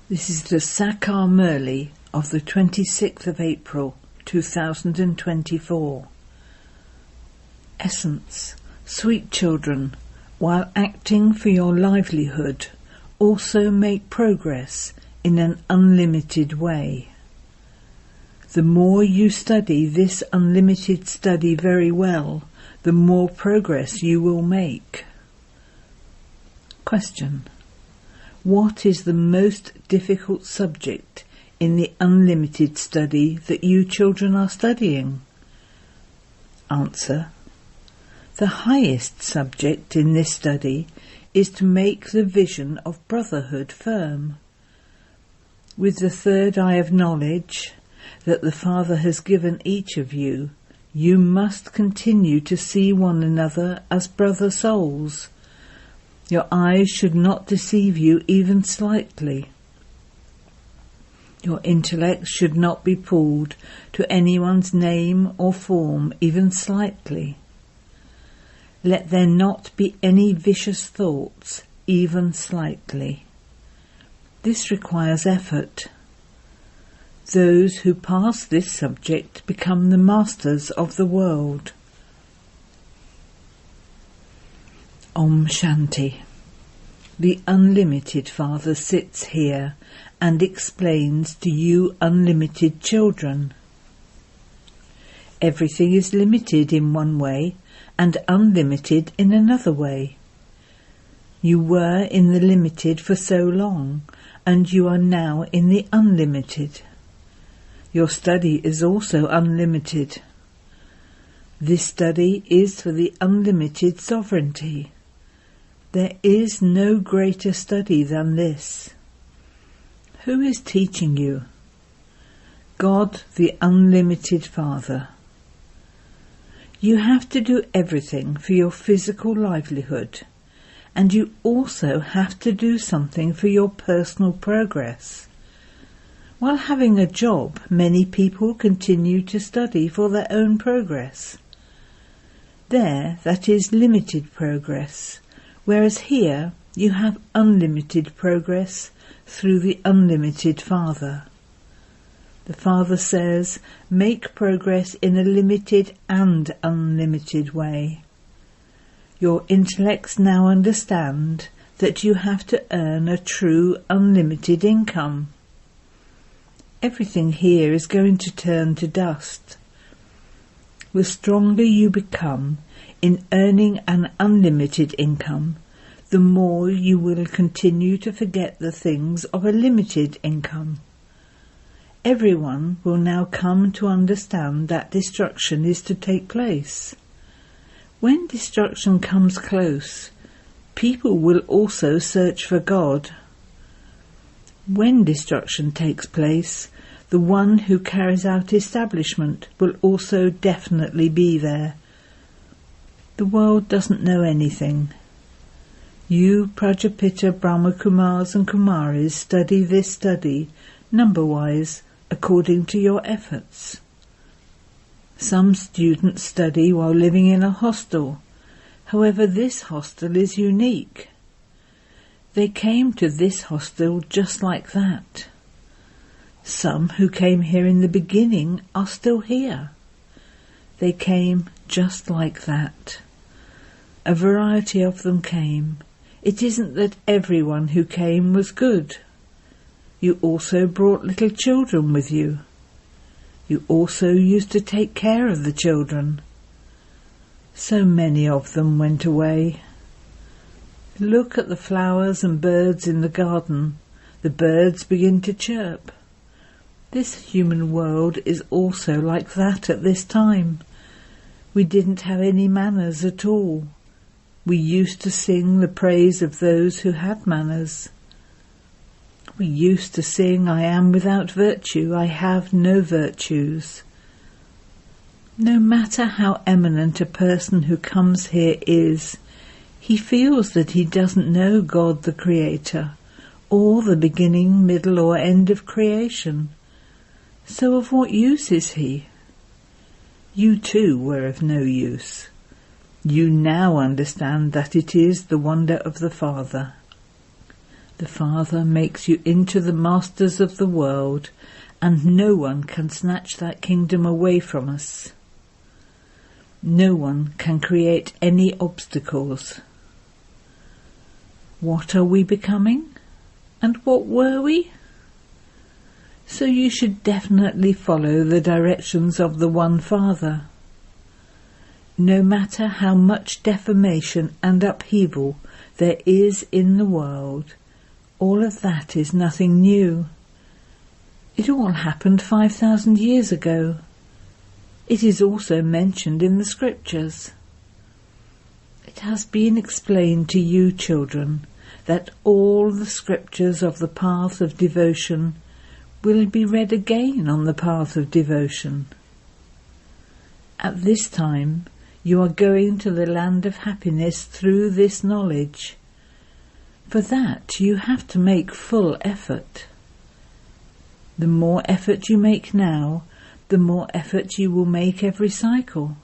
This is the Sakar Murli of the 26th of April 2024. Essence. Sweet children, while acting for your livelihood, also make progress in an unlimited way. The more you study this unlimited study very well, the more progress you will make. Question. What is the most difficult subject in the unlimited study that you children are studying? Answer. The highest subject in this study is to make the vision of brotherhood firm. With the third eye of knowledge that the Father has given each of you, you must continue to see one another as brother souls. Your eyes should not deceive you even slightly. Your intellect should not be pulled to anyone's name or form even slightly. Let there not be any vicious thoughts even slightly. This requires effort. Those who pass this subject become the masters of the world. Om Shanti. The Unlimited Father sits here and explains to you unlimited children. Everything is limited in one way and unlimited in another way. You were in the limited for so long, and you are now in the unlimited. Your study is also unlimited. This study is for the unlimited sovereignty. There is no greater study than this. Who is teaching you? God, the Unlimited Father. You have to do everything for your physical livelihood, and you also have to do something for your personal progress. While having a job, many people continue to study for their own progress. There, that is limited progress. Whereas here you have unlimited progress through the Unlimited Father. The Father says, make progress in a limited and unlimited way. Your intellects now understand that you have to earn a true unlimited income. Everything here is going to turn to dust. The stronger you become in earning an unlimited income, the more you will continue to forget the things of a limited income. Everyone will now come to understand that destruction is to take place. When destruction comes close, people will also search for God. When destruction takes place, the one who carries out establishment will also definitely be there. The world doesn't know anything. You, Prajapita, Brahma Kumaris and Kumaris, study this study, number-wise, according to your efforts. Some students study while living in a hostel. However, this hostel is unique. They came to this hostel just like that. Some who came here in the beginning are still here. They came just like that. A variety of them came. It isn't that everyone who came was good. You also brought little children with you. You also used to take care of the children. So many of them went away. Look at the flowers and birds in the garden. The birds begin to chirp. This human world is also like that at this time. We didn't have any manners at all. We used to sing the praise of those who had manners. We used to sing, I am without virtue, I have no virtues. No matter how eminent a person who comes here is, he feels that he doesn't know God the Creator, or the beginning, middle or end of creation. So of what use is he? You too were of no use. You now understand that it is the wonder of the Father. The Father makes you into the masters of the world, and no one can snatch that kingdom away from us. No one can create any obstacles. What are we becoming? And what were we? So you should definitely follow the directions of the One Father. No matter how much deformation and upheaval there is in the world, all of that is nothing new. It all happened 5,000 years ago. It is also mentioned in the scriptures. It has been explained to you, children, that all the scriptures of the path of devotion will be read again on the path of devotion. At this time, you are going to the land of happiness through this knowledge. For that, you have to make full effort. The more effort you make now, the more effort you will make every cycle.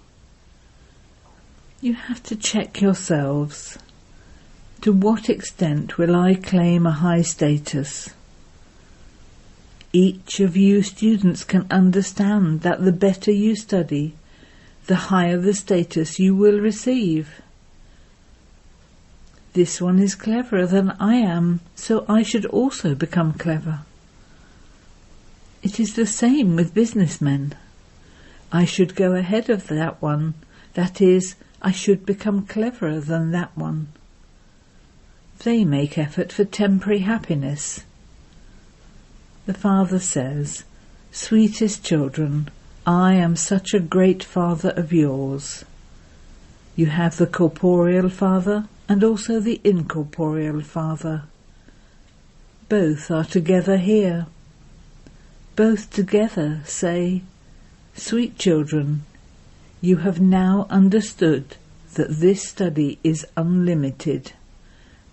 You have to check yourselves. To what extent will I claim a high status? Each of you students can understand that the better you study, the higher the status you will receive. This one is cleverer than I am, so I should also become clever. It is the same with businessmen. I should go ahead of that one, that is, I should become cleverer than that one. They make effort for temporary happiness. The Father says, "Sweetest children, I am such a great Father of yours." You have the corporeal Father and also the incorporeal Father. Both are together here. Both together say, "Sweet children, you have now understood that this study is unlimited.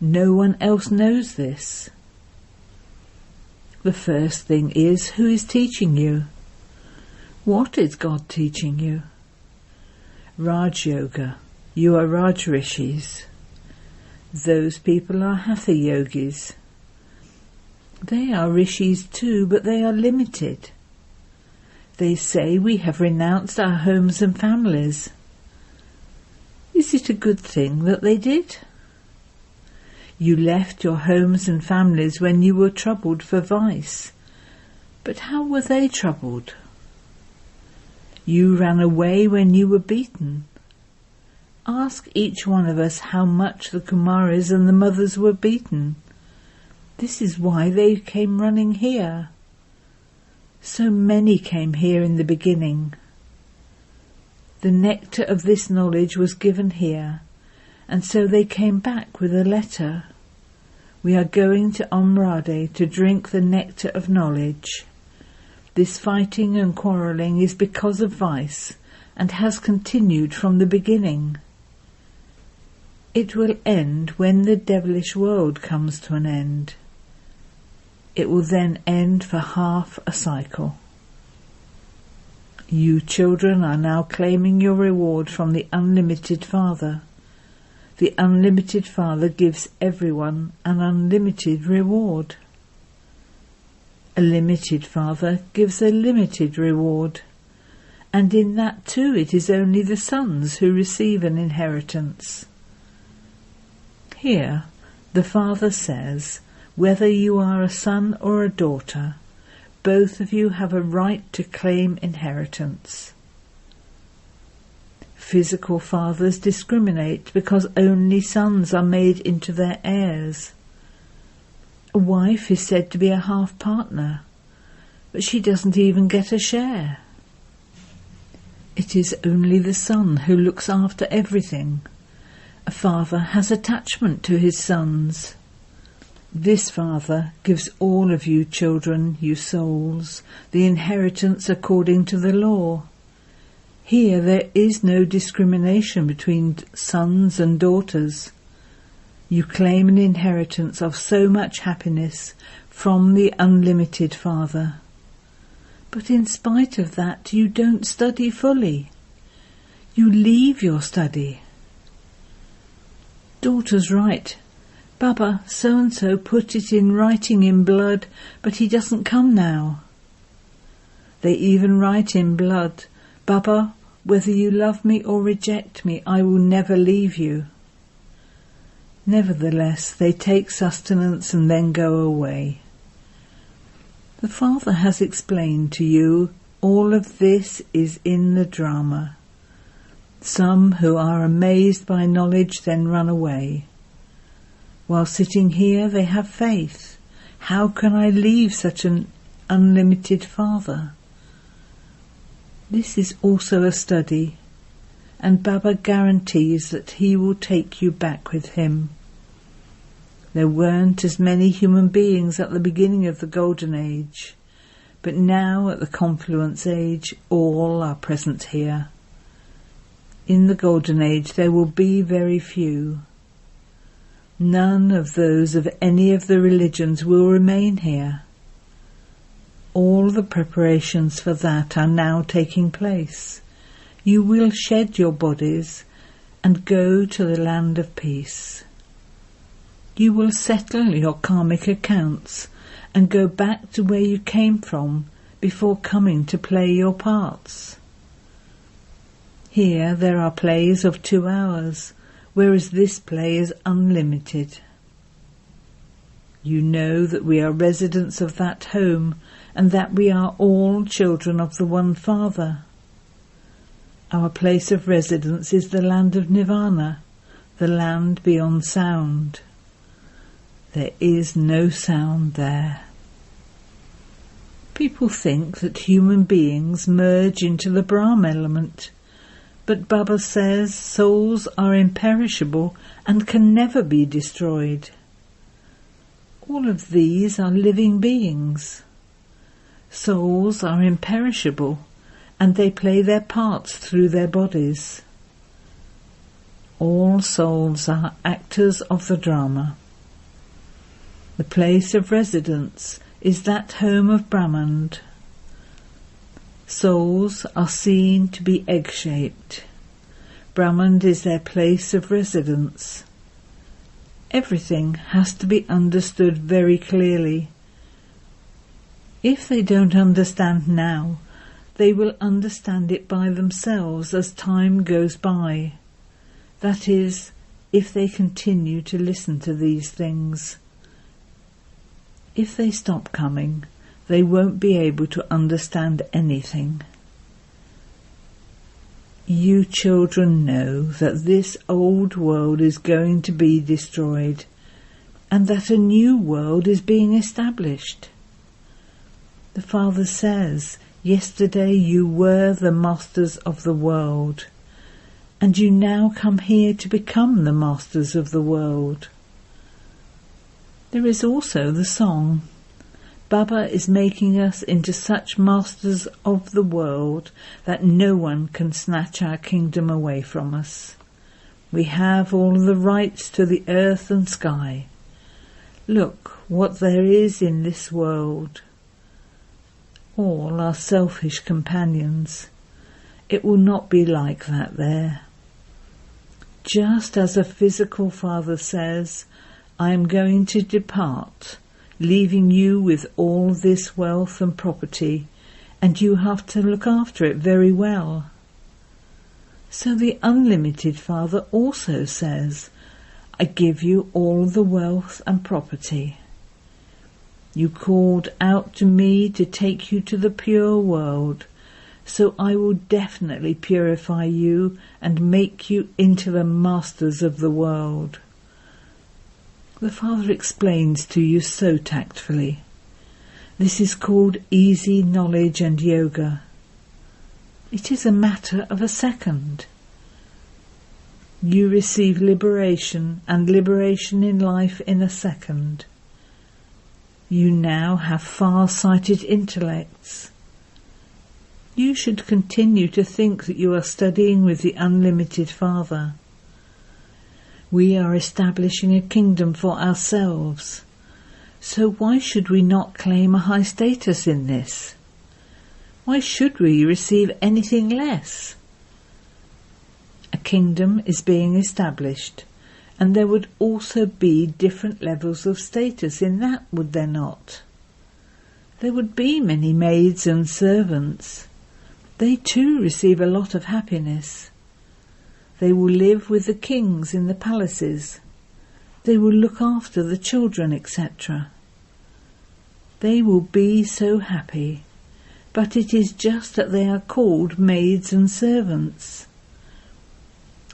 No one else knows this." The first thing is, who is teaching you? What is God teaching you? Raj Yoga. You are Raj Rishis. Those people are Hatha Yogis. They are Rishis too, but they are limited. They say we have renounced our homes and families. Is it a good thing that they did? You left your homes and families when you were troubled for vice. But how were they troubled? You ran away when you were beaten. Ask each one of us how much the Kumaris and the mothers were beaten. This is why they came running here. So many came here in the beginning. The nectar of this knowledge was given here, and so they came back with a letter. We are going to Amrade to drink the nectar of knowledge. This fighting and quarrelling is because of vice, and has continued from the beginning. It will end when the devilish world comes to an end. It will then end for half a cycle. You children are now claiming your reward from the unlimited Father. The unlimited Father gives everyone an unlimited reward. A limited Father gives a limited reward, and in that too it is only the sons who receive an inheritance. Here the Father says, whether you are a son or a daughter, both of you have a right to claim inheritance. Physical fathers discriminate because only sons are made into their heirs. A wife is said to be a half-partner, but she doesn't even get a share. It is only the son who looks after everything. A father has attachment to his sons. This Father gives all of you children, you souls, the inheritance according to the law. Here there is no discrimination between sons and daughters. You claim an inheritance of so much happiness from the unlimited Father. But in spite of that, you don't study fully. You leave your study. Daughters write, Baba, so-and-so put it in writing in blood, but he doesn't come now. They even write in blood, Baba, whether you love me or reject me, I will never leave you. Nevertheless, they take sustenance and then go away. The Father has explained to you all of this is in the drama. Some who are amazed by knowledge then run away. While sitting here they have faith. How can I leave such an unlimited Father? This is also a study, and Baba guarantees that he will take you back with him. There weren't as many human beings at the beginning of the Golden Age, but now at the Confluence Age all are present here. In the Golden Age there will be very few. None of those of any of the religions will remain here. All the preparations for that are now taking place. You will shed your bodies and go to the land of peace. You will settle your karmic accounts and go back to where you came from before coming to play your parts. Here there are plays of 2 hours, whereas this play is unlimited. You know that we are residents of that home and that we are all children of the one Father. Our place of residence is the land of Nirvana, the land beyond sound. There is no sound there. People think that human beings merge into the Brahma element, but Baba says souls are imperishable and can never be destroyed. All of these are living beings. Souls are imperishable and they play their parts through their bodies. All souls are actors of the drama. The place of residence is that home of Brahman. Souls are seen to be egg-shaped. Brahman is their place of residence. Everything has to be understood very clearly. If they don't understand now, they will understand it by themselves as time goes by. That is, if they continue to listen to these things. If they stop coming, they won't be able to understand anything. You children know that this old world is going to be destroyed and that a new world is being established. The Father says, yesterday you were the masters of the world, and you now come here to become the masters of the world. There is also the song, Baba is making us into such masters of the world that no one can snatch our kingdom away from us. We have all the rights to the earth and sky. Look what there is in this world. All are selfish companions. It will not be like that there. Just as a physical father says, I am going to depart, leaving you with all this wealth and property, and you have to look after it very well. So the unlimited Father also says, I give you all the wealth and property. You called out to me to take you to the pure world, so I will definitely purify you and make you into the masters of the world. The Father explains to you so tactfully. This is called easy knowledge and yoga. It is a matter of a second. You receive liberation and liberation in life in a second. You now have far-sighted intellects. You should continue to think that you are studying with the unlimited Father. We are establishing a kingdom for ourselves. So why should we not claim a high status in this? Why should we receive anything less? A kingdom is being established, And there would also be different levels of status in that, would there not? There would be many maids and servants. They too receive a lot of happiness. They will live with the kings in the palaces. They will look after the children, etc. They will be so happy, but it is just that they are called maids and servants.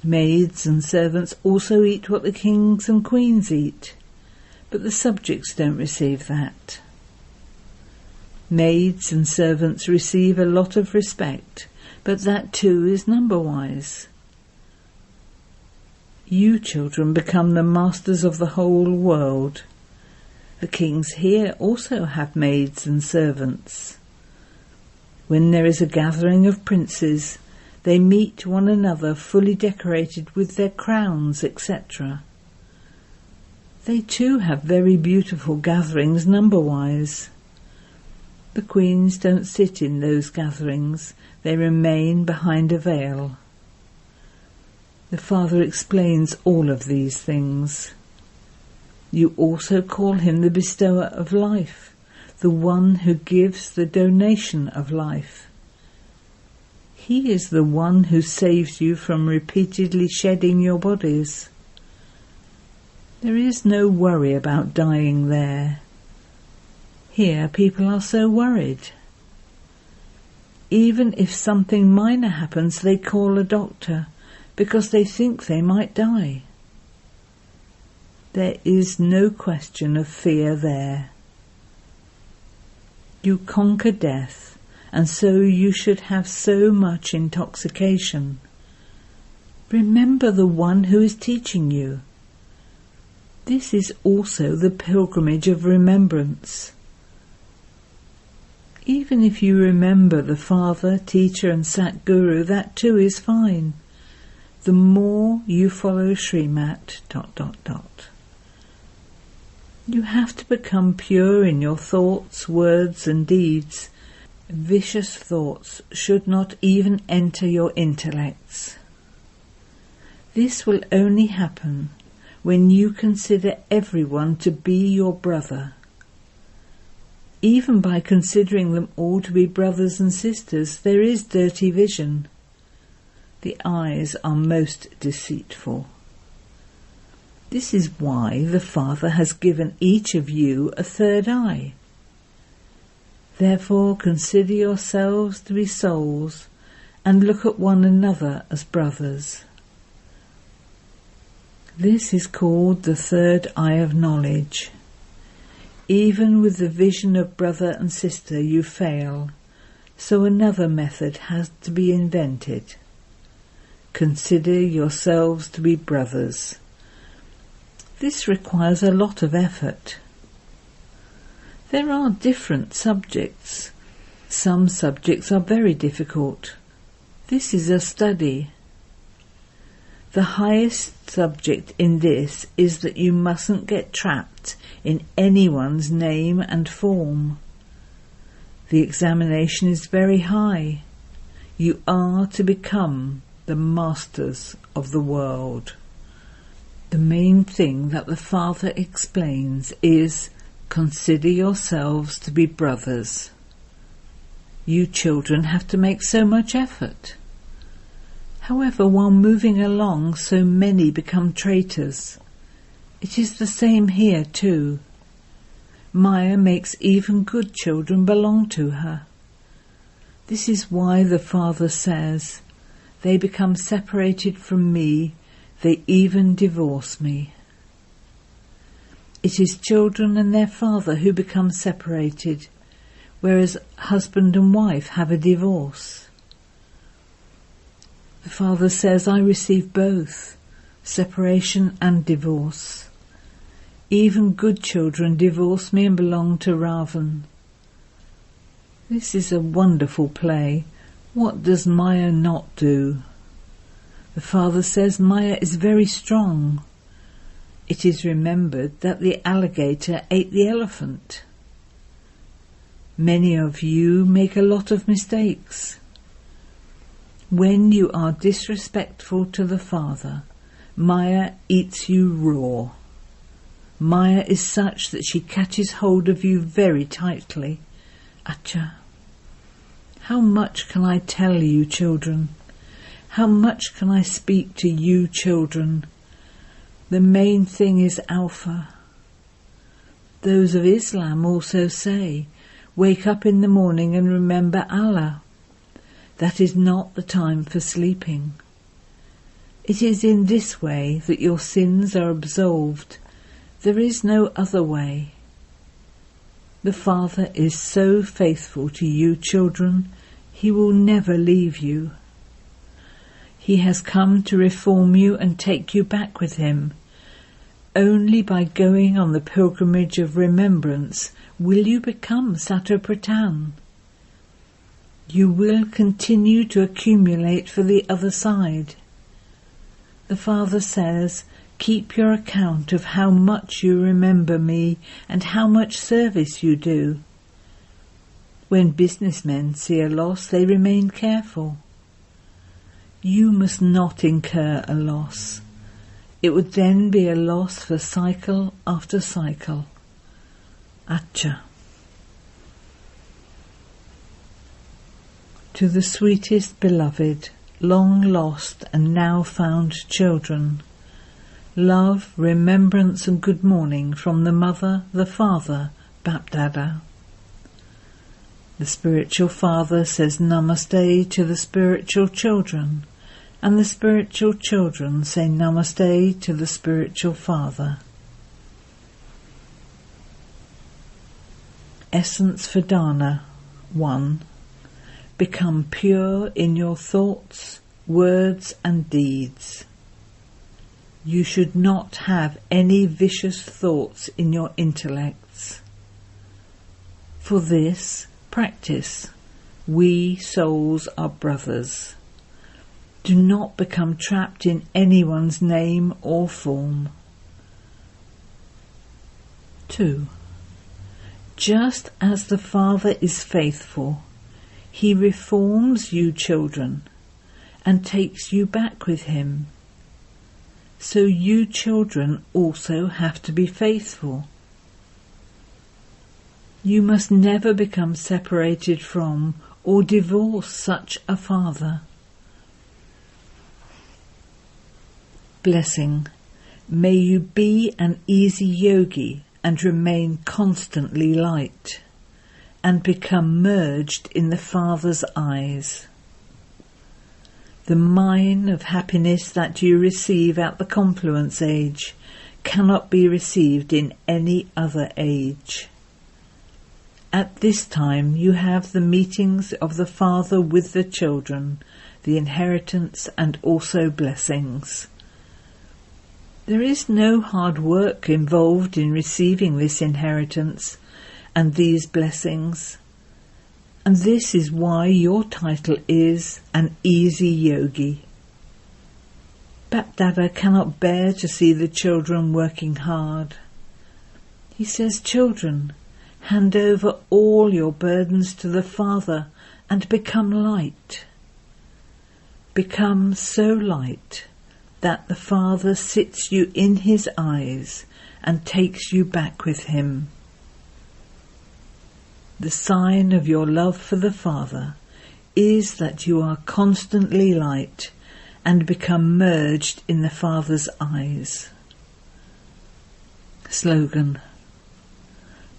Maids and servants also eat what the kings and queens eat, but the subjects don't receive that. Maids and servants receive a lot of respect, but that too is number-wise. You children become the masters of the whole world. The kings here also have maids and servants. When there is a gathering of princes, they meet one another fully decorated with their crowns, etc. They too have very beautiful gatherings number-wise. The queens don't sit in those gatherings, they remain behind a veil. The Father explains all of these things. You also call him the bestower of life, the one who gives the donation of life. He is the one who saves you from repeatedly shedding your bodies. There is no worry about dying there. Here people are so worried. Even if something minor happens, they call a doctor because they think they might die. There is no question of fear there. You conquer death, and so you should have so much intoxication. Remember the one who is teaching you. This is also the pilgrimage of remembrance. Even if you remember the Father, Teacher and Satguru, that too is fine. The more you follow Srimat... You have to become pure in your thoughts, words and deeds. Vicious thoughts should not even enter your intellects. This will only happen when you consider everyone to be your brother. Even by considering them all to be brothers and sisters, there is dirty vision. The eyes are most deceitful. This is why the Father has given each of you a third eye. Therefore consider yourselves to be souls and look at one another as brothers. This is called the third eye of knowledge. Even with the vision of brother and sister you fail, so another method has to be invented. Consider yourselves to be brothers. This requires a lot of effort. There are different subjects. Some subjects are very difficult. This is a study. The highest subject in this is that you mustn't get trapped in anyone's name and form. The examination is very high. You are to become the masters of the world. The main thing that the Father explains is, consider yourselves to be brothers. You children have to make so much effort. However, while moving along, so many become traitors. It is the same here too. Maya makes even good children belong to her. This is why the Father says, they become separated from me, they even divorce me. It is children and their father who become separated, whereas husband and wife have a divorce. The Father says, I receive both, separation and divorce. Even good children divorce me and belong to Ravan. This is a wonderful play. What does Maya not do? The Father says Maya is very strong. It is remembered that the alligator ate the elephant. Many of you make a lot of mistakes. When you are disrespectful to the Father, Maya eats you raw. Maya is such that she catches hold of you very tightly. Acha. How much can I tell you, children? How much can I speak to you, children? The main thing is Alpha. Those of Islam also say, wake up in the morning and remember Allah. That is not the time for sleeping. It is in this way that your sins are absolved. There is no other way. The Father is so faithful to you, children, He will never leave you. He has come to reform you and take you back with Him. Only by going on the pilgrimage of remembrance will you become Satopratan. You will continue to accumulate for the other side. The Father says, keep your account of how much you remember me and how much service you do. When businessmen see a loss, they remain careful. You must not incur a loss. It would then be a loss for cycle after cycle. Acha. To the sweetest beloved, long lost and now found children, love, remembrance and good morning from the Mother, the Father, Bapdada. The spiritual father says Namaste to the spiritual children, and the spiritual children say Namaste to the spiritual father. Essence for Dana 1. Become pure in your thoughts, words and deeds. You should not have any vicious thoughts in your intellects. For this, practice. We souls are brothers. Do not become trapped in anyone's name or form. 2. Just as the Father is faithful, He reforms you children and takes you back with Him. So you children also have to be faithful. You must never become separated from or divorce such a Father. Blessing. May you be an easy yogi and remain constantly light, and become merged in the Father's eyes. The mine of happiness that you receive at the confluence age cannot be received in any other age. At this time you have the meetings of the Father with the children, the inheritance and also blessings. There is no hard work involved in receiving this inheritance and these blessings, and this is why your title is an easy yogi. Bapdada cannot bear to see the children working hard. He says, children, hand over all your burdens to the Father and become light. Become so light that the Father sits you in His eyes and takes you back with Him. The sign of your love for the Father is that you are constantly light and become merged in the Father's eyes. Slogan.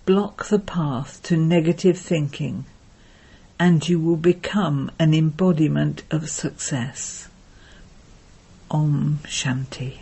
Block the path to negative thinking, and you will become an embodiment of success. Om Shanti.